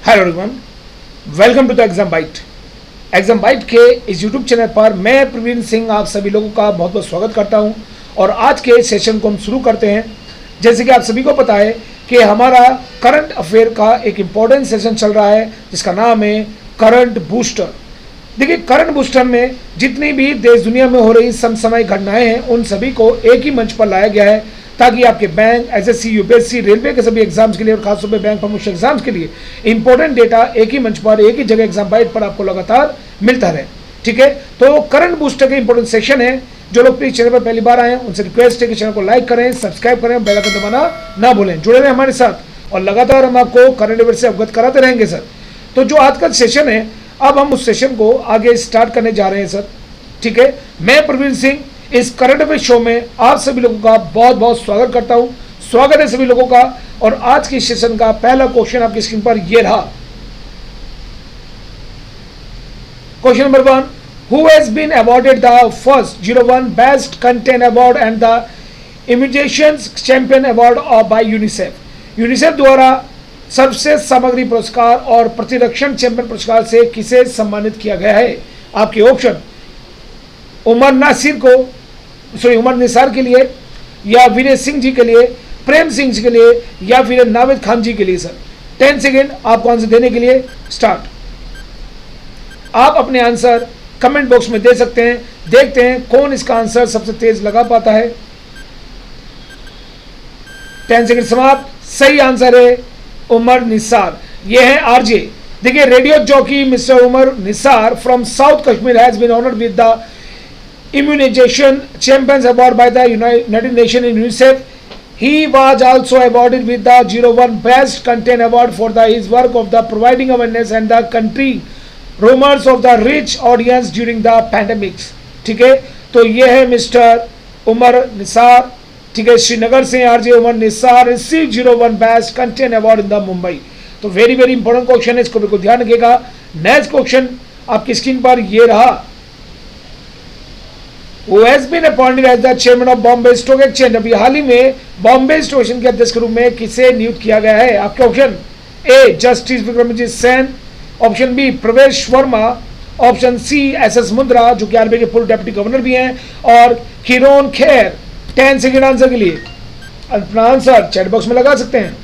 Hello everyone, welcome to the exam bite. Exam bite के इस YouTube channel पर मैं प्रवीण सिंह आप सभी लोगों का बहुत बहुत स्वागत करता हूं और आज के सेशन को हम शुरू करते हैं। जैसे कि आप सभी को पता है कि हमारा करंट अफेयर का एक इम्पॉर्टेंट सेशन चल रहा है जिसका नाम है करंट बूस्टर। देखिए, करंट बूस्टर में जितनी भी देश दुनिया में हो रही समसामयिक घटनाएं हैं उन सभी को एक ही मंच पर लाया गया है ताकि आपके बैंक, एसएससी, यूपीएससी, रेलवे के सभी एग्जाम्स के लिए और खासतौर पे बैंक प्रमोशन एग्जाम्स के लिए इंपॉर्टेंट डेटा एक ही मंच पर, एक ही जगह एग्जाम बाइट पर आपको लगातार मिलता रहे। ठीक है, तो करंट बूस्टर के इंपॉर्टेंट सेशन है। जो लोग प्लीज चैनल पर पहली बार आए हैं उनसे रिक्वेस्ट है कि चैनल को लाइक करें, सब्सक्राइब करें, बेल आइकन दबाना ना भूलें। जुड़े रहें हमारे साथ और लगातार हम आपको करंट अफेयर से अवगत कराते रहेंगे सर। तो जो आज का सेशन है, अब हम उस सेशन को आगे स्टार्ट करने जा रहे हैं सर। ठीक है, मैं प्रवीण सिंह इस करंट अफेयर शो में आप सभी लोगों का बहुत बहुत स्वागत करता हूं। स्वागत है सभी लोगों का। और आज की सेशन का पहला क्वेश्चन आपकी स्क्रीन पर यह रहा। Question number 1, who has been awarded the first 01 best content award and the imitation champion award by UNICEF. UNICEF द्वारा सर्वश्रेष्ठ सामग्री पुरस्कार और प्रतिरक्षण चैंपियन पुरस्कार से किसे सम्मानित किया गया है? आपके ऑप्शन उमर निसार के लिए, या विनय सिंह जी के लिए, प्रेम सिंह जी के लिए, या फिर नाविद खान जी के लिए सर। 10 सेकेंड आपको आंसर देने के लिए स्टार्ट। आप अपने आंसर कमेंट बॉक्स में दे सकते हैं। देखते हैं कौन इसका आंसर सबसे तेज लगा पाता है। 10 सेकेंड समाप्त। सही आंसर है उमर निसार। यह है आरजे। देखिए, radio jockey mister Umar Nisar from south Kashmir has been honoured with the Immunization Champions Award by the United Nations in UNICEF. He was also awarded with the 01 Best Content Award for his work of the providing awareness and the country rumors of the rich audience during the pandemics. ठीक है, तो ये है mister Umar Nisar. ठीक है, श्रीनगर से RJ Umar Nisar receive 01 Best Content Award in the Mumbai. तो very very important question है, इसको बिल्कुल ध्यान रखिएगा। नेक्स्ट क्वेश्चन आपकी स्क्रीन पर ये रहा। Who has been appointed as the chairman of Bombay Stock Exchange? अभी हाल ही में बॉम्बे स्टॉक एक्सचेंज के अध्यक्ष के रूप में किसे नियुक्त किया गया है? आपके option A justice Vikramjit Sen, option B Pravesh Verma, option C SS Mundra जो कि आरबीआई के पूर्व डिप्टी गवर्नर भी हैं, और किरोन खेर। 10 सेकेंड आंसर के लिए अपना आंसर चैट बॉक्स में लगा सकते हैं।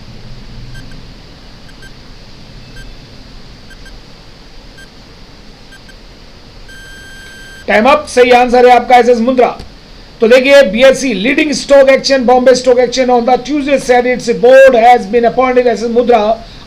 Time up. सही आंसर है आपका एसएस मुंद्रा। तो देखिए, BSE leading stock exchange Bombay stock exchange on the Tuesday said its board has been appointed SS Mundra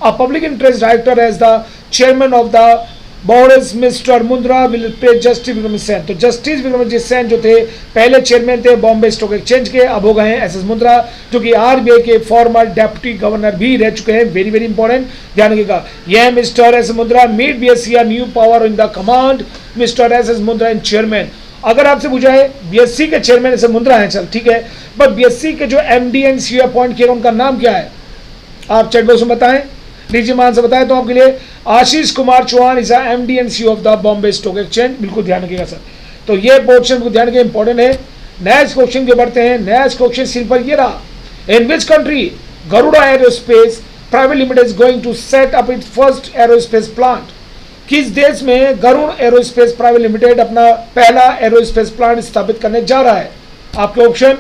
a public interest director as the chairman of the board is mister Mundra will replace justice Vikramjit Sen. तो justice Vikramjit Sen जो थे पहले chairman थे Bombay stock exchange के, अब हो गए हैं एसएस मुंद्रा जो कि आरबीआई के फॉर्मर डेप्यूटी गवर्नर भी रह चुके हैं। वेरी वेरी इंपॉर्टेंट, ध्यान रखिएगा। यह mister S Mundra meet BSE new power in the command mister S Mundra in chairman. अगर आपसे पूछा है बीएससी के चेयरमैन एस मुंद्रा हैं, चल ठीक है, बट बीएससी के जो एमडी एंड सीईओ अपॉइंट किए उनका नाम क्या है? आप चैट बॉक्स में बताएं। लीजिए मैं आंसर बताएं तो आपके लिए Ashish Kumar Chauhan is MD and CEO of the Bombay stock Exchange. बिल्कुल ध्यान रखिएगा सर। तो ये पोर्शन को ध्यान रखिए, इंपॉर्टेंट है। नेक्स्ट क्वेश्चन के बढ़ते हैं। नेक्स्ट क्वेश्चन सिर्फ पर ये रहा। In which country Garuda Aerospace Private Limited is going to set up its first aerospace plant? किस देश में गरुड़ एरोस्पेस प्राइवेट लिमिटेड अपना पहला एरोस्पेस प्लांट स्थापित करने जा रहा है? आपके ऑप्शन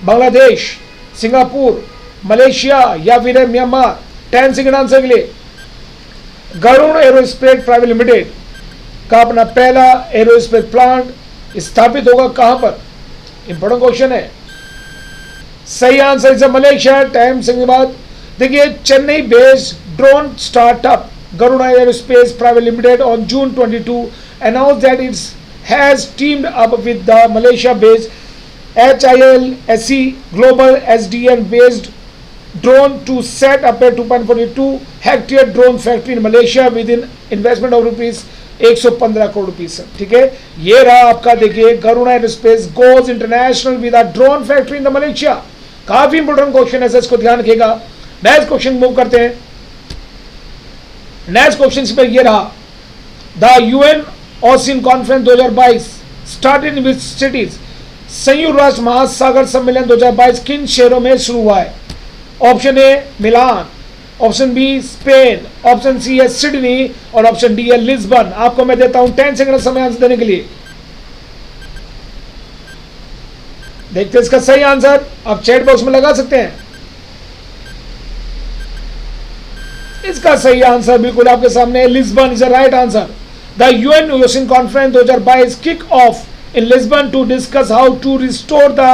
बांग्लादेश, सिंगापुर, मलेशिया या फिर म्यांमार। 10 सेकेंड आंसर के लिए। गरुड़ एरोस्पेस प्राइवेट लिमिटेड का अपना पहला एरोस्पेस प्लांट स्थापित होगा कहां पर? इंपॉर्टेंट क्वेश्चन है। सही आंसर इज मलेशिया। टाइम से बाद देखिए, Chennai based drone startup Garuda Aerospace Private Limited on June 22 announced that it has teamed up with the Malaysia-based HILSE Global SDN-based drone to set up a 2.42 hectare drone factory in Malaysia with an investment of rupees 115 crore rupees. ठीक है, ये रहा आपका। देखिए, Garuda Aerospace goes international with a drone factory in the Malaysia। काफी important question है, इसको ध्यान रखिएगा। नेक्स्ट क्वेश्चन मूव करते हैं। नेक्स्ट क्वेश्चन पर यह रहा। The UN ocean conference 2022 started in which cities? संयुक्त राष्ट्र महासागर सम्मेलन 2022 किन शहरों में शुरू हुआ है? Option A Milan, option B Spain, option C है सिडनी और ऑप्शन डी है लिस्बन। आपको मैं देता हूं 10 सेकंड समय आंसर देने के लिए। देखते हैं इसका सही आंसर, आप चैट बॉक्स में लगा सकते हैं। इसका सही आंसर बिल्कुल आपके सामने, Lisbon is the right answer. The UN ocean conference 2022 kick off in Lisbon to discuss how to restore the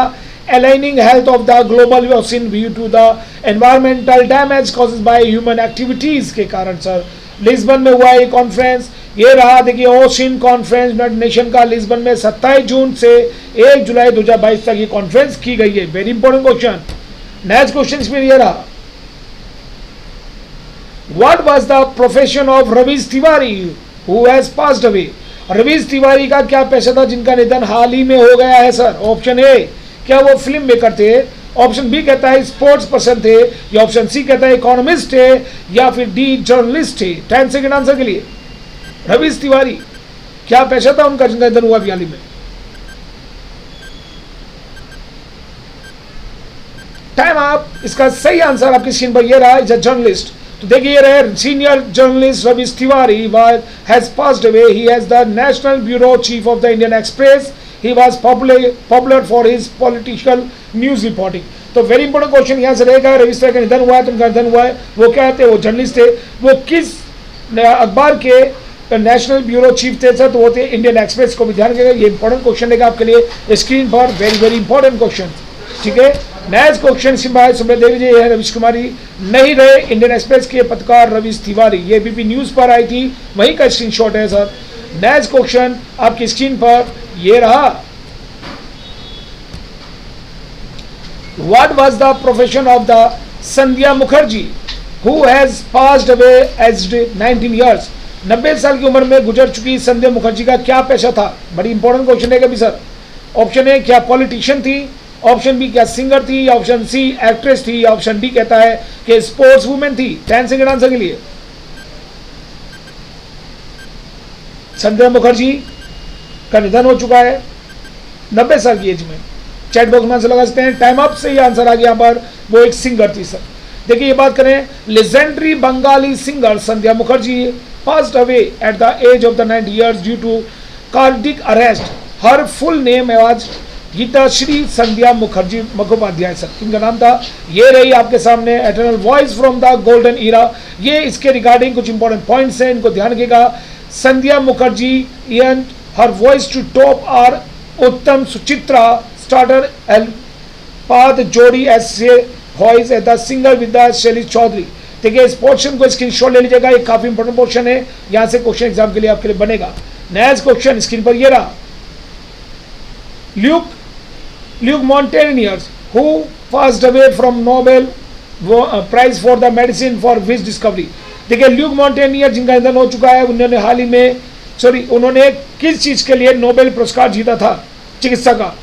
aligning health of the global ocean due to the environmental damage caused by human activities के कारण sir Lisbon में हुआ ये conference. ये रहा देखिए ocean conference United nation का Lisbon में 27 जून से 1 जुलाई 2022 तक ये कॉन्फ्रेंस की गई है। Very important question. Next question इसमें ये रहा, what was the profession of Ravish Tiwari who has passed away. Ravish Tiwari का क्या पेशा था जिनका निधन हाल ही में हो गया है सर। ऑप्शन ए, क्या वो फिल्म मेकर थे, ऑप्शन बी कहता है स्पोर्ट्स पर्सन थे, या ऑप्शन सी कहता है इकोनॉमिस्ट थे, या फिर डी जर्नलिस्ट थे। 10 सेकंड आंसर के लिए। रवीश तिवारी क्या पेशा था उनका जिनका निधन हुआ हाल ही में। टाइम आप। इसका सही आंसर आपकी स्क्रीन पर ये रहा, इज अ जर्नलिस्ट। तो देखिए ये रहे senior journalist Ravish Tiwari has passed away. He has the national bureau chief of the Indian express. He was popular for his political news reporting. तो वेरी इंपॉर्टेंट क्वेश्चन यहाँ से रहेगा, रवीश तिवारी का निधन हुआ है तो उनका निधन हुआ है, वो क्या थे, वो जर्नलिस्ट थे, वो किस अखबार के नेशनल ब्यूरो चीफ थे सर, तो वो थे इंडियन एक्सप्रेस। को भी ध्यान रखिएगा, ये इंपॉर्टेंट क्वेश्चन रहेगा आपके लिए स्क्रीन पर, वेरी वेरी इंपॉर्टेंट क्वेश्चन। ठीक है, नेक्स्ट क्वेश्चन सुबह देख लीजिए, है रवीश कुमारी नहीं रहे इंडियन एक्सप्रेस के पत्रकार रवीश तिवारी। ये बीपी न्यूज पर आई थी, वहीं का स्क्रीनशॉट है सर। नेक्स्ट क्वेश्चन आपकी स्क्रीन पर ये रहा, what was the profession of the Sandhya Mukherjee who has passed away aged 19 years. 90 साल की उम्र में गुजर चुकी संध्या मुखर्जी का क्या पेशा था। बड़ी इंपॉर्टेंट क्वेश्चन है कभी सर। ऑप्शन ए, क्या पॉलिटिशियन थी, ऑप्शन बी क्या सिंगर थी, या ऑप्शन सी एक्ट्रेस थी, या ऑप्शन डी कहता है कि स्पोर्ट्स वुमेन थी। 10 सेकंड आंसर के लिए। संध्या मुखर्जी का निधन हो चुका है 90 साल की एज में। चैट बॉक्स में आंसर लगा सकते हैं। टाइम अप से ही आंसर आ गया यहाँ पर, वो एक सिंगर थी सर। देखिए ये बात करें, legendary Bengali singer Sandhya Mukherjee passed away at the age of the 90 years due to cardiac arrest. Her full name आज गीता श्री संध्या मुखर्जी मुखोपाध्याय सर, इनका नाम था। ये रही आपके सामने eternal voice from the golden era. ये इसके रिगार्डिंग कुछ इंपॉर्टेंट पॉइंट्स हैं, इनको ध्यान रखिएगा। Sandhya Mukherjee and her voice to top are Uttam Suchitra starter L पाद जोड़ी S voice at the singer with the Shaili Chaudhary. देखिए इस पोर्शन को स्क्रीनशॉट ले लीजिएगा, ये काफी इंपॉर्टेंट पोर्शन है, यहां से क्वेश्चन एग्जाम के लिए आपके लिए बनेगा। नेक्स्ट क्वेश्चन स्क्रीन पर ये रहा, Luke Montagnier, who passed away from Nobel Prize for the medicine for which discovery। देखिए ल्यूक मॉन्टेनियर जिनका निधन हो चुका है, उन्होंने हाल ही में उन्होंने किस चीज के लिए नोबेल पुरस्कार जीता था चिकित्सा का।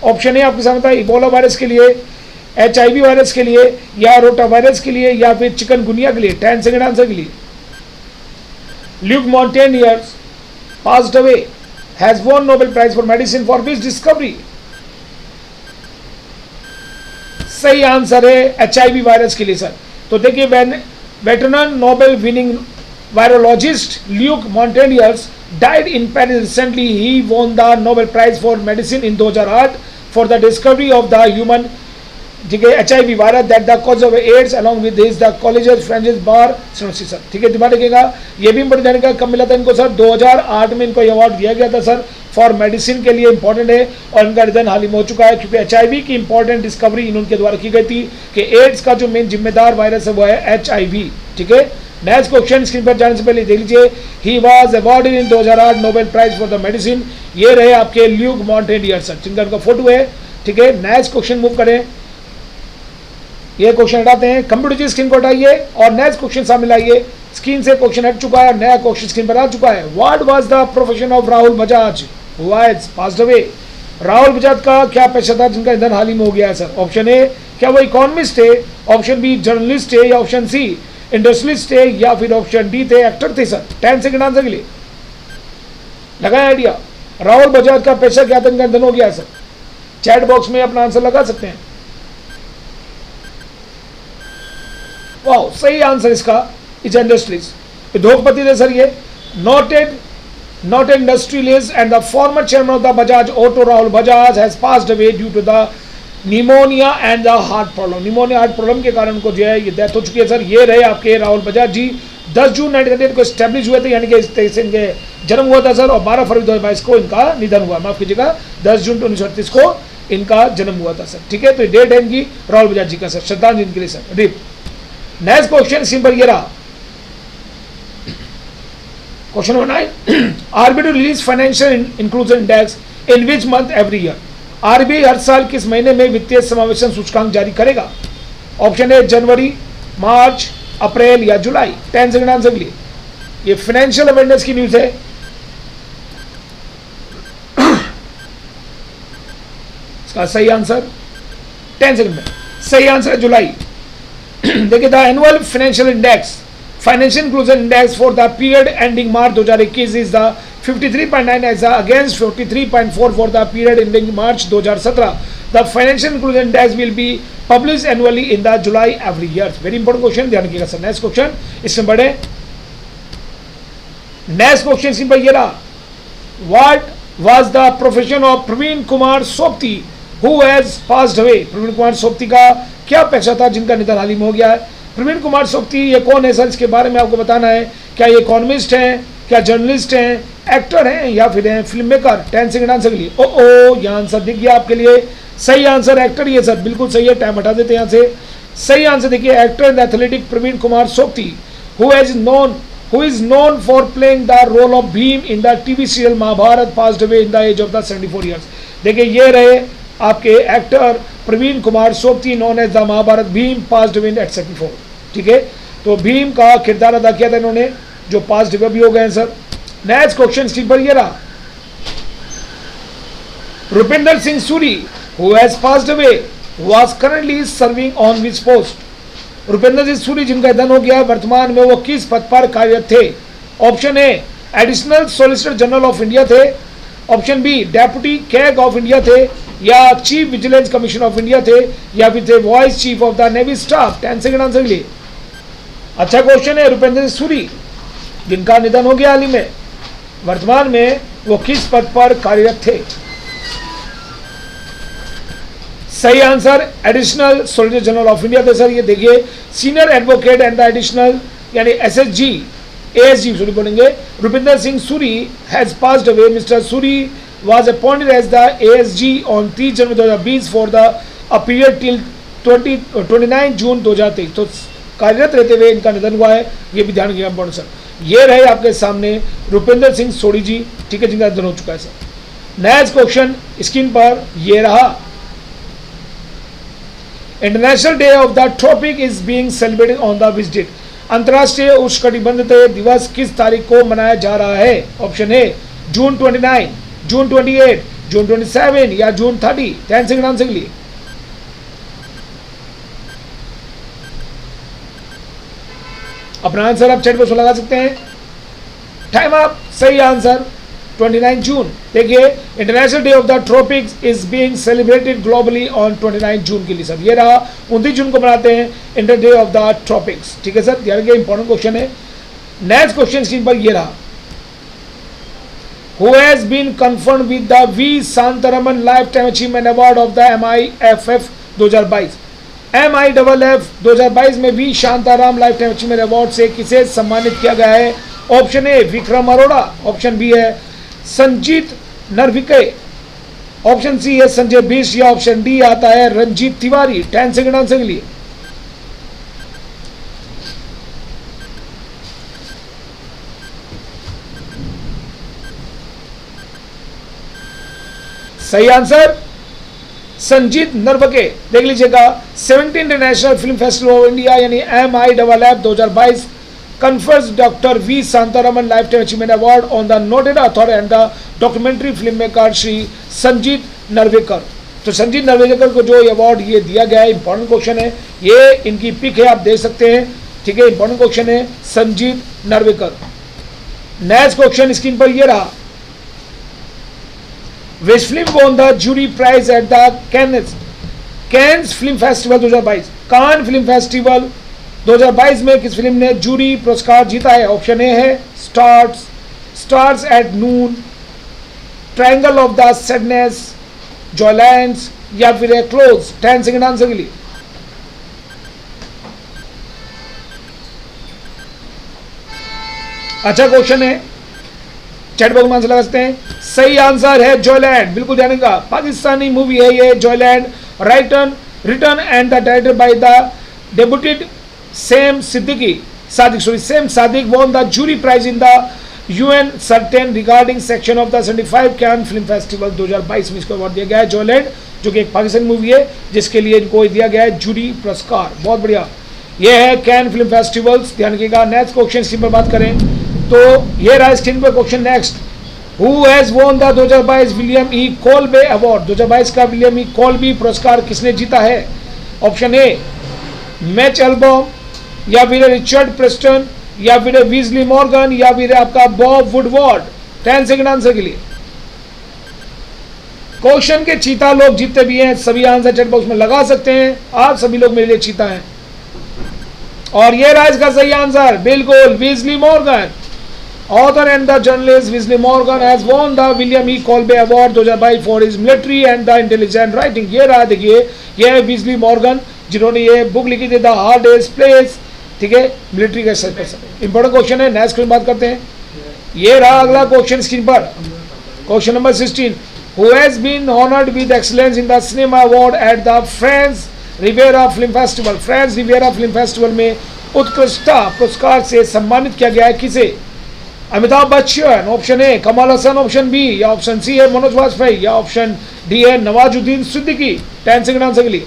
ऑप्शन ए आपके सामने था, इबोला वायरस के लिए, HIV वायरस के लिए, या रोटा वायरस के लिए, या फिर चिकनगुनिया के लिए। 10 सेकंड आंसर के लिए। Luc Montagnier passed away has won Nobel Prize for medicine for which discovery। सही आंसर है HIV वायरस के लिए सर। तो देखिए veteran Nobel winning virologist Luc Montagnier's died in Paris recently. He won the Nobel prize for medicine in 2008 for the discovery of the human HIV virus that the cause of AIDS along with his the colleagues Francoise Barre Sinoussi sir. ठीक है, दिमाग रखिएगा। ये भी important जानकारी कब मिला था इनको सर, 2008 में इनको अवार्ड दिया गया था सर फॉर मेडिसिन के लिए, इंपॉर्टेंट है। और इनका निधन हाल ही में हो चुका है क्योंकि HIV की इंपॉर्टेंट डिस्कवरी इनके द्वारा की गई थी कि एड्स का जो मेन जिम्मेदार वायरस है वो है HIV। ठीक है, नेक्स्ट क्वेश्चन स्क्रीन पर जाने से पहले देख लीजिए, he was awarded in 2008 Nobel prize for the medicine. ये रहे आपके ल्यूक मॉन्टेनियर सर, जिनका उनका फोटो है। ठीक है, नेक्स्ट क्वेश्चन मूव करें। ये क्वेश्चन हटाते हैं, कंप्यूटर की स्क्रीन को हटाइए और नेक्स्ट क्वेश्चन सामने लाइए। स्क्रीन से क्वेश्चन हट चुका है, नया क्वेश्चन स्क्रीन पर आ चुका है। What was the profession of Rahul Bajaj who has passed away. Rahul Bajaj का क्या पेशा था जिनका निधन हाल ही में हो गया है सर। ऑप्शन ए, क्या वो इकोनॉमिस्ट थे, ऑप्शन बी जर्नलिस्ट है, या ऑप्शन सी इंडस्ट्रियलिस्ट है, या फिर ऑप्शन डी थे एक्टर थे सर। 10 सेकंड आंसर के लिए। लगाए आइडिया, राहुल बजाज का पेशा क्या था जिनका निधन हो गया है सर। चैट बॉक्स में अपना आंसर लगा सकते हैं। वाह, सही आंसर इसका इज इंडस्ट्रीज। उद्योगपति थे सर ये। Not industrialist and the former chairman of the Bajaj auto Rahul Bajaj has passed away due to the pneumonia and the heart problem. Pneumonia heart problem के कारण को जो है ये डेथ हो चुकी है सर। ये रहे आपके राहुल बजाज जी। 10 जून 1938 को स्टैब्लिश हुए थे, यानी कि इस इनके जन्म हुआ था सर, और 12 फरवरी 2022 को इनका निधन हुआ। माफ कीजिएगा, 10 जून 1938 को इनका जन्म हुआ था सर। ठीक है, तो डेट है इनकी राहुल बजाज जी का सर, श्रद्धांजलि इनके लिए sir. Deep next question simple ये रहा, question number 9। RBI release financial inclusion index in which month every year. RBI हर साल किस महीने में वित्तीय समावेशन सूचकांक जारी करेगा? ऑप्शन ए जनवरी, मार्च, अप्रैल या जुलाई। 10 सेकंड आंसर के लिए। ये फाइनेंशियल अवेयरनेस की न्यूज है। इसका सही आंसर 10 सेकंड में, सही आंसर है जुलाई। देखिए, the annual financial index, financial inclusion index for the period ending March 2021 is the 53.9 as against 43.4 for the period ending March 2017. The financial inclusion index will be published annually in the July every year. Very important question, ध्यान रखिएगा sir. Next question इसमें बढ़े। Next question simple ये रहा, What was the profession of Praveen Kumar सोपती who has passed away? Praveen Kumar सोपती का क्या पेशा था जिनका निधन हाल ही में हो गया है? प्रवीण कुमार सोपती ये कौन है सर, इसके बारे में आपको बताना है। क्या ये इकोनॉमिस्ट हैं, क्या जर्नलिस्ट हैं, एक्टर हैं या फिर हैं फिल्म मेकर? 10 सेकंड आंसर के लिए। ओ यहाँ आंसर दिख गया आपके लिए। सही आंसर एक्टर ही है सर, बिल्कुल सही है। टाइम हटा देते हैं यहाँ से। सही आंसर देखिए, actor in athletic Praveen Kumar Sobti who is known for playing the role of Bhim in the TV serial Mahabharat, passed away in the age of the 74 years. देखिए ये रहे आपके actor Praveen Kumar Sobti, known as the Mahabharat Bhim, passed away at 74। ठीक है, तो भीम का किरदार अदा किया था इन्होंने, जो पास्ड अवे भी हो गए सर। नेक्स्ट क्वेश्चन सिंपल ये रहा, Rupinder Singh Suri who has passed away was currently serving on which post? Rupinder Singh Suri जिनका निधन हो गया, वर्तमान में वो किस पद पर कार्यरत थे? Option A additional solicitor general of India थे, option B deputy CAG of India थे, या chief vigilance commission of India थे, या फिर थे vice chief of the navy staff. 10 second answer के लिए। अच्छा क्वेश्चन है, रुपिंदर सिंह सूरी जिनका निधन हो गया हाल ही में, वर्तमान में वो किस पद पर कार्यरत थे? सही answer additional solicitor general of India थे सर। ये देखिए, senior advocate and the additional यानी एसएसजी एएसजी सॉरी बोलेंगे, Rupinder Singh Suri has passed away. Mister Suri was appointed as the ASG on 3 January 2020 for the period till 29 जून 2023। तो कार्यरत रहते हुए इनका निधन हुआ है, ये भी ध्यान रखिएगा इंपॉर्टेंट सर। ये रहे आपके सामने रुपिंदर सिंह सोडी जी, ठीक है, जिनका निधन हो चुका है सर। नेक्स्ट क्वेश्चन स्क्रीन पर ये रहा, international day of the tropic is being celebrated on the which date? अंतर्राष्ट्रीय उष्णकटिबंधीय दिवस किस तारीख को मनाया जा रहा है? ऑप्शन ए जून 29, जून 28, जून 27 या जून 30। 10 सेकंड आंसर के लिए। अपना आंसर आप चैट बॉक्स में लगा सकते हैं। Time up. सही आंसर 29 जून। देखिए, international day of the tropics is being celebrated globally on 29 जून के लिए सर। ये रहा, 29 जून को मनाते हैं inter day of the tropics. ठीक है सर, ध्यान रखिए, इंपॉर्टेंट क्वेश्चन है। नेक्स्ट क्वेश्चन स्क्रीन पर ये रहा, who has been conferred with the V. Santaraman Lifetime Achievement Award of the MIFF 2022। MIFF 2022 में V Shantaram life time achievement award से किसे सम्मानित किया गया है? Option A Vikram Arora, option B है संजीत नरविके, ऑप्शन सी है संजय बिष्ट, या ऑप्शन डी आता है रंजीत तिवारी। 10 सेकंड आंसर के लिए। सही आंसर संजीत नरवके। देख लीजिएगा, 17 international film festival of India यानी MIFF 2022 confers doctor V Shantaram life time achievement award on the noted author and the documentary film maker Shri Sanjit Narvekar. तो संजीत नरवेकर को जो अवार्ड ये दिया गया है, इंपॉर्टेंट क्वेश्चन है, ये इनकी पिक है, आप देख सकते हैं। ठीक है, इंपॉर्टेंट क्वेश्चन है Sanjeet Narwekar. Next question screen पर ये रहा, which film won the jury prize at the Cannes Film Festival 2022? Cannes film festival 2022 में किस फिल्म ने जूरी पुरस्कार जीता है? ऑप्शन ए है Stars at Noon, Triangle of the Sadness, Joylands या फिर क्लोज। 10 सेकंड आंसर के लिए। अच्छा क्वेश्चन है, चैट बॉक्स में आंसर लगा सकते हैं। सही आंसर है जॉयलैंड, बिल्कुल ध्यान रखिएगा। पाकिस्तानी मूवी है ये Joyland, return and the director by the debuted same Sadiq won the jury prize in the UN certain regarding section of the 75 can film festival 2022 में इसको अवार्ड दिया गया है जॉयलैंड, जो कि एक पाकिस्तानी मूवी है जिसके लिए इनको दिया गया है जूरी पुरस्कार। बहुत बढ़िया, ये है कैन फिल्म फेस्टिवल्स, ध्यान रखिएगा। नेक्स्ट क्वेश्चन स्क्रीन पर बात करें तो ये रहा स्क्रीन पर question next. Who has won the 2022 William E Colby award? 2022 का विलियम ई कॉल्बी पुरस्कार किसने जीता है? ऑप्शन ए मैच एल्बम, या फिर रिचर्ड प्रेस्टन, या फिर वीजली मॉर्गन, या फिर आपका बॉब वुडवार्ड। 10 सेकंड आंसर के लिए। क्वेश्चन के चीता लोग जितने भी हैं सभी आंसर चैट बॉक्स में लगा सकते हैं। आप सभी लोग मेरे लिए चीता हैं और ये रहा इसका सही आंसर, बिल्कुल Wesley Morgan. Author and the journalist Wesley Morgan has won the William E Colby award 2022 for his military and the intelligent writing. ये रहा, देखिए ये है वीजली मॉर्गन जिन्होंने ये बुक लिखी थी द हार्डेस्ट प्लेस, ठीक है, मिलिट्री का इंपॉर्टेंट क्वेश्चन है। नेक्स्ट क्वेश्चन बात करते हैं। ये रहा अगला क्वेश्चन स्क्रीन पर, question number 16। Who has been honoured with excellence in the cinema award at the France Riviera film festival? France Riviera film festival में उत्कृष्टता पुरस्कार से सम्मानित किया गया है किसे? Amitabh Bachchan, option A Kamal Haasan, option B या ऑप्शन सी है मनोज वाजपेयी, या ऑप्शन डी है नवाजुद्दीन सिद्दीकी। 10 सेकंड आंसर के लिए।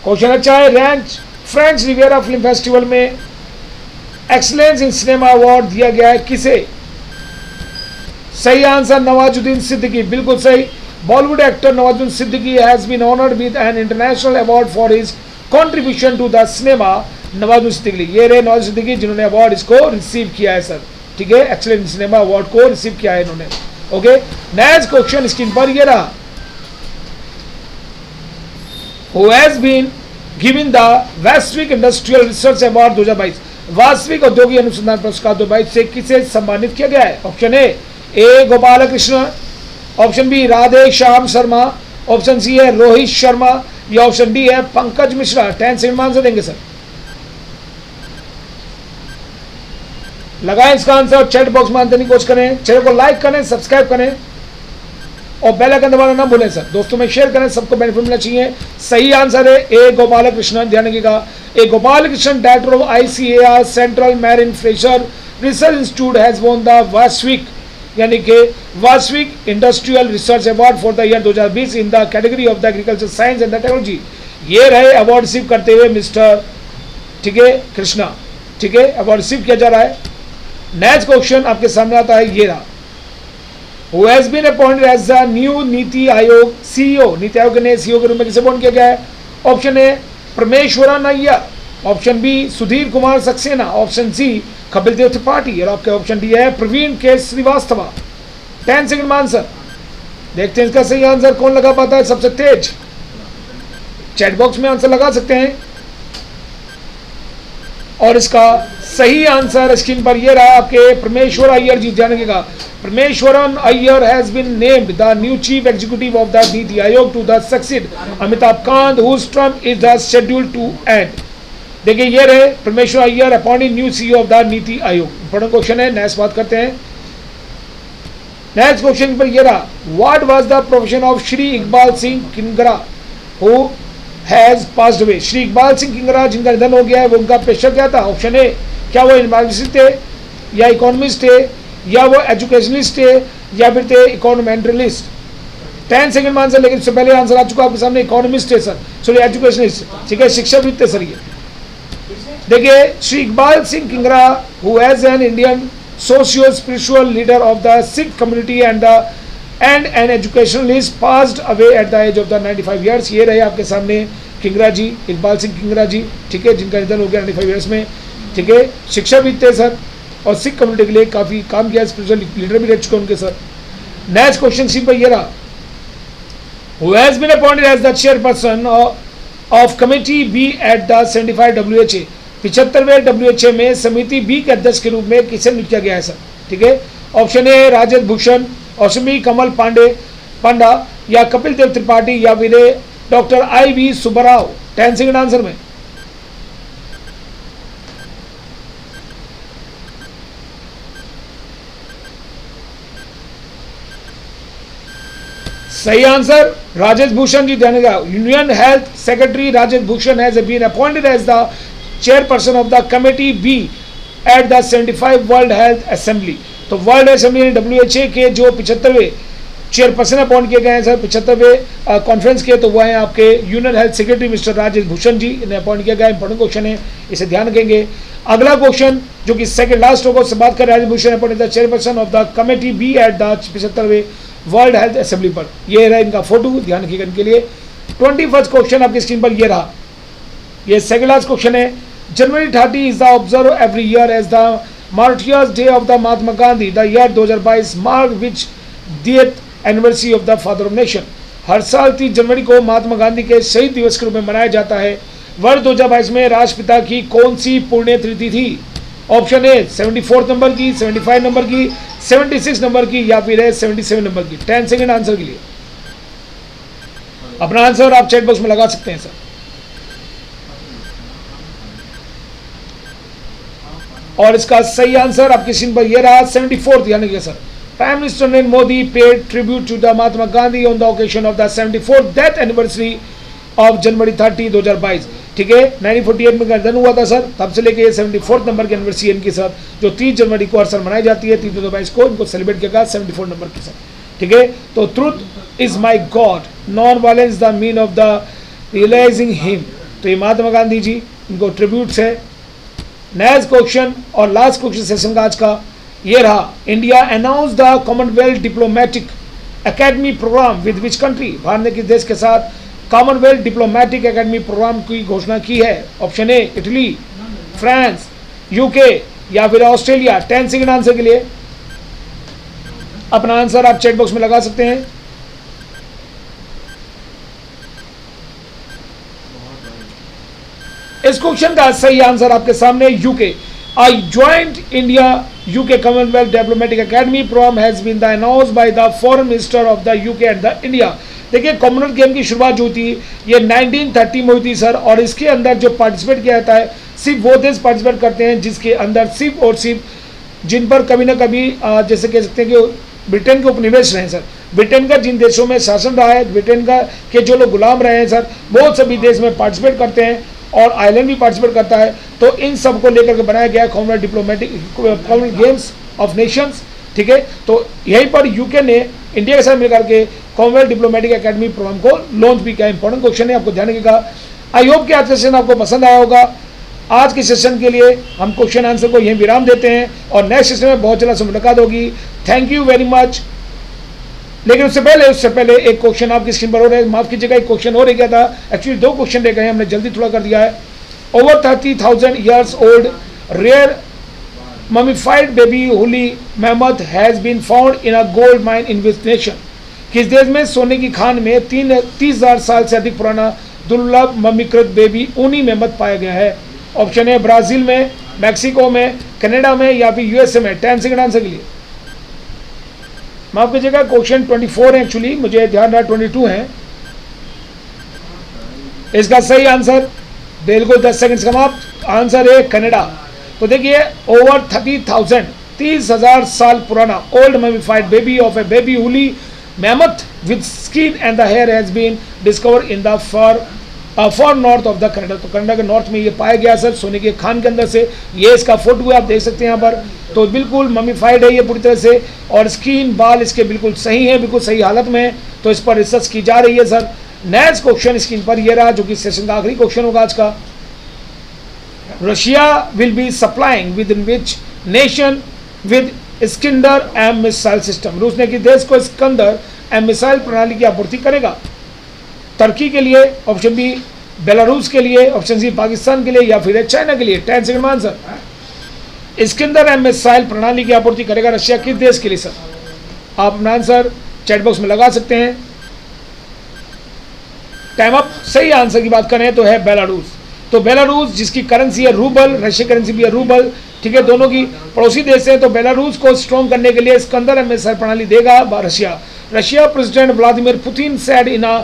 क्वेश्चन अच्छा है, फ्रेंच रिवियरा फिल्म फेस्टिवल में एक्सीलेंस इन सिनेमा अवार्ड दिया गया है किसे? सही आंसर नवाजुद्दीन सिद्दीकी, बिल्कुल सही। Bollywood actor Nawazuddin Siddiqui has been honoured with an international award for his contribution to the cinema. Nawazuddin Siddiqui, ये रहे नवाजुद्दीन सिद्दीकी जिन्होंने अवार्ड इसको रिसीव किया है सर, ठीक है, एक्सीलेंट सिनेमा अवार्ड को रिसीव किया है इन्होंने। ओके, नेक्स्ट क्वेश्चन स्क्रीन पर ये रहा। Who has been given the वैश्विक इंडस्ट्रियल रिसर्च अवार्ड 2022? वास्तविक औद्योगिक अनुसंधान पुरस्कार 2022 से किसे सम्मानित किया गया है? Option A Gopal Krishna, option B Radhe Shyam Sharma, option C है रोहित शर्मा, या ऑप्शन डी है पंकज मिश्रा। 10 सेकंड आंसर देंगे सर, लगाएं इसका आंसर और चैट बॉक्स में आंसर की कोशिश करें। चैनल को लाइक करें, सब्सक्राइब करें और बेल आइकन दबाना ना भूलें सर। दोस्तों में शेयर करें, सबको बेनिफिट मिलना चाहिए। सही आंसर है ए गोपाल कृष्णन, ध्यान रखिएगा। A Gopal Krishnan director of ICAR central marine fisher research institute has won the वार्षिक यानी कि वार्षिक industrial research award for the year 2020 in the category of the agriculture science and the technology. ये रहे अवार्ड रिसीव करते हुए मिस्टर, ठीक है, कृष्णा, ठीक है, अवार्ड रिसीव किया जा रहा है। नेक्स्ट क्वेश्चन आपके सामने आता है, ये रहा। Who has been appointed as the new NITI Aayog CEO? NITI Aayog ने CEO के रूप में किसे अपॉइंट किया गया है? Option A Parameswaran Iyer, option B Sudhir Kumar Saxena, option C Kapil Dev Tripathi, और आपके ऑप्शन डी है प्रवीण के श्रीवास्तव। 10 सेकंड में आंसर देखते हैं इसका सही आंसर कौन लगा पाता है सबसे तेज। चैट बॉक्स में आंसर लगा सकते हैं और इसका सही आंसर स्क्रीन पर ये रहा आपके परमेश्वर अय्यर जी। ध्यान रखिएगा, Parameswaran Iyer has been named the new chief executive of the NITI Aayog to the succeed Amitabh Kant whose term is the scheduled to end. देखिए ये रहे Parameswar Iyer appointed new CEO of the NITI Aayog. Important question है, नेक्स्ट बात करते हैं। नेक्स्ट क्वेश्चन पर ये रहा, what was the profession of Shri Iqbal Singh Kingra who has passed away? Shri Iqbal Singh Kingra जिनका निधन हो गया है, वो उनका पेशा क्या था? ऑप्शन ए क्या वो इन्वायरमेंटलिस्ट थे, या इकोनॉमिस्ट थे, या वो एजुकेशनिस्ट थे, या फिर थे इकोनॉमेंटलिस्ट। 10 सेकंड में आंसर, लेकिन इससे पहले आंसर आ चुका आपके सामने, इकोनॉमिस्ट है सर, सॉरी एजुकेशनिस्ट, ठीक है, शिक्षाविद थे सर ये। देखिए Shri Iqbal Singh Kingra who has an Indian socio spiritual leader of the Sikh community and an educationalist passed away at the age of the 95 years. ये रहे आपके सामने किंगरा जी, इकबाल सिंह किंगरा जी, ठीक है, जिनका निधन हो गया 95 ईयर्स में, ठीक है, शिक्षाविद थे सर और सिख कम्युनिटी के लिए काफ़ी काम किया, स्पिरिचुअल लीडर भी रह चुके उनके सर। नेक्स्ट क्वेश्चन सी पर ये रहा, who has been appointed as the chairperson of committee B at the 75 WHA, 75वें WHA में समिति बी के अध्यक्ष के रूप में किसे नियुक्त किया गया है सर? ठीक है, option A Rajesh Bhushan, option B Kamal Panda या कपिल देव त्रिपाठी या फिर doctor IV Subbarao. 10 second answer में। सही आंसर राजेश भूषण जी। ध्यान देगा, union health secretary Rajesh Bhushan has been appointed as the chairperson of the committee B at the 75 world health assembly. तो वर्ल्ड असेंबली WHA के जो 75वें चेयरपर्सन अपॉइंट किए गए हैं सर 75वें कॉन्फ्रेंस के, तो वो है आपके union health secretary mister Rajesh Bhushan ji, इन्हें अपॉइंट किया गया। इंपॉर्टेंट क्वेश्चन है, इसे ध्यान रखेंगे। अगला क्वेश्चन जो कि सेकंड लास्ट होगा, उससे बात करें Rajesh Bhushan appoint the chairperson of the committee B at the 75वें वर्ल्ड हेल्थ असेंबली पर। ये रहा इनका फोटो, ध्यान रखिएगा इनके लिए। 21st क्वेश्चन आपकी स्क्रीन पर ये रहा, ये सेकंड लास्ट क्वेश्चन है। January 30 is the observe every year as the martyrs day of the Mahatma Gandhi. The year 2022 mark which date anniversary of the father of nation. हर साल 30 जनवरी को महात्मा गांधी के शहीद दिवस के रूप में मनाया जाता है। वर्ष 2022 में राष्ट्रपिता की कौन सी पुण्यतिथि थी? ऑप्शन ए 74 नंबर की, 75 नंबर की, 76 नंबर की या फिर 77 नंबर की। 10 सेकंड आंसर के लिए। अपना आंसर आप चैट बॉक्स में लगा सकते हैं सर। और इसका सही आंसर आपकी स्क्रीन पर ये रहा 74th, यानी कि sir prime minister Narendra Modi paid tribute to the Mahatma Gandhi on the occasion of the 74th death anniversary of January 30, 2022। ठीक है, 1948 में गर्दन हुआ था सर, तब से लेके 74th नंबर की एनिवर्सरी इनकी सर, जो 30 जनवरी को हर साल मनाई जाती है। 30/22 को इनको सेलिब्रेट किया गया 74 नंबर की सर। ठीक है, तो truth is my god, non violence the mean of the realising him. तो ये महात्मा गांधी जी, इनको ट्रिब्यूट्स है। नेक्स्ट क्वेश्चन और लास्ट क्वेश्चन सेशन का आज का ये रहा, India announce the commonwealth diplomatic academy programme with which country. Bharat ने किस देश के साथ कॉमनवेल्थ डिप्लोमेटिक एकेडमी प्रोग्राम की घोषणा की है? ऑप्शन ए इटली, फ्रांस, UK या फिर ऑस्ट्रेलिया। 10 सेकंड आंसर के लिए। अपना आंसर आप चैट बॉक्स में लगा सकते हैं। इस क्वेश्चन का सही आंसर आपके सामने UK। A joint India UK Commonwealth Diplomatic Academy program has been announced by the Foreign Minister of the UK and the India। देखिए, कॉमनवेल्थ गेम की शुरुआत जो थी ये 1930 में हुई थी सर, और इसके अंदर जो पार्टिसिपेट किया जाता है सिर्फ वो देश पार्टिसिपेट करते हैं जिसके अंदर सिर्फ और सिर्फ जिन पर कभी ना कभी जैसे कह सकते हैं कि ब्रिटेन के उपनिवेश रहे हैं सर। ब्रिटेन का जिन देशों में शासन रहा है, ब्रिटेन का के जो लोग गुलाम रहे हैं सर, वो सभी देश में पार्टिसिपेट करते हैं और आयरलैंड भी पार्टिसिपेट करता है। तो इन सब को लेकर के बनाया गया Commonwealth diplomatic Commonwealth games of Nations. ठीक है, तो यहीं पर UK ने इंडिया के साथ मिलकर के कॉमनवेल्थ डिप्लोमेटिक एकेडमी प्रोग्राम को लॉन्च भी किया। इंपॉर्टेंट क्वेश्चन है, आपको ध्यान रखिएगा। आई होप कि आज का सेशन आपको पसंद आया होगा। आज के सेशन के लिए हम क्वेश्चन आंसर को यहीं विराम देते हैं और नेक्स्ट सेशन में बहुत जल्द से मुलाकात होगी। Thank you very much. लेकिन उससे पहले एक क्वेश्चन आपकी स्क्रीन पर हो रहा है, माफ कीजिएगा, एक क्वेश्चन और रह गया था। एक्चुअली 2 क्वेश्चन रह गए, हमने जल्दी थोड़ा कर दिया है। Over 30,000 years old rare mummified baby woolly mammoth has been found in a gold mine in which nation। किस देश में सोने की खान में 30,000 साल से अधिक पुराना दुर्लभ मम्मीकृत बेबी ऊनी मेमथ पाया गया है? ऑप्शन है ब्राजील में, मैक्सिको में, कनाडा में या फिर USA में। 10 सेकंड आंसर के लिए। माफ कीजिएगा, क्वेश्चन 24 है, एक्चुअली मुझे ध्यान रहा 22 है। इसका सही आंसर बिल्कुल 10 सेकंड समाप्त। आंसर है कनाडा। तो देखिए, ओवर 30,000 साल पुराना old mummified baby of a baby woolly mammoth with skin and the hair has been discover in the far north of the Canada. तो कनाडा के नॉर्थ में ये पाया गया सर, सोने के खान के अंदर से। ये इसका फोटो है, आप देख सकते हैं यहाँ पर। तो बिल्कुल मम्मीफाइड है ये पूरी तरह से, और स्किन बाल इसके बिल्कुल सही है, बिल्कुल सही हालत में है। तो इस पर रिसर्च की जा रही है सर। नेक्स्ट क्वेश्चन स्क्रीन पर ये रहा, जो कि सेशन का आखिरी क्वेश्चन होगा आज का। Russia will be supplying with in which nation with Iskander M missile system. रूस ने किस देश को स्कंदर एम मिसाइल प्रणाली की आपूर्ति करेगा? तुर्की के लिए, ऑप्शन बी बेलारूस के लिए, ऑप्शन सी पाकिस्तान के लिए या फिर चाइना के लिए। 10 सेकंड आंसर। स्किंदर एम मिसाइल प्रणाली की आपूर्ति करेगा रशिया किस देश के लिए सर? आप अपना आंसर चैट बॉक्स में लगा सकते हैं। Time up. सही आंसर की बात करें तो है बेलारूस। तो बेलारूस जिसकी करेंसी है रूबल, रशिया करेंसी भी है रूबल, ठीक है, दोनों की पड़ोसी देश है। तो बेलारूस को स्ट्रॉन्ग करने के लिए इस्कंदर मिसाइल प्रणाली देगा Russia. Russia president Vladimir Putin said in a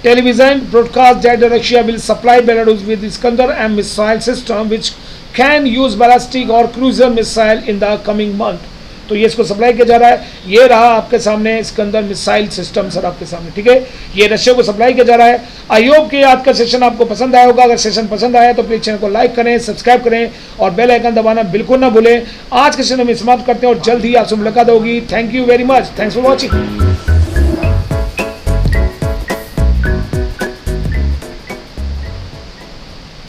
television broadcast that Russia will supply Belarus with Iskander M missile system which can use ballistic or cruiser missile in the coming month। तो ये इसको supply किया जा रहा है। ये रहा आपके सामने इस्कंदर मिसाइल सिस्टम सर आपके सामने, ठीक है, ये रशिया को सप्लाई किया जा रहा है। आई होप कि आज का सेशन आपको पसंद आया होगा। अगर सेशन पसंद आया तो प्लीज चैनल को लाइक करें, सब्सक्राइब करें और बेल आइकन दबाना बिल्कुल ना भूलें। आज के सेशन में समाप्त करते हैं और जल्द ही आपसे मुलाकात होगी। Thank you very much, thanks for watching.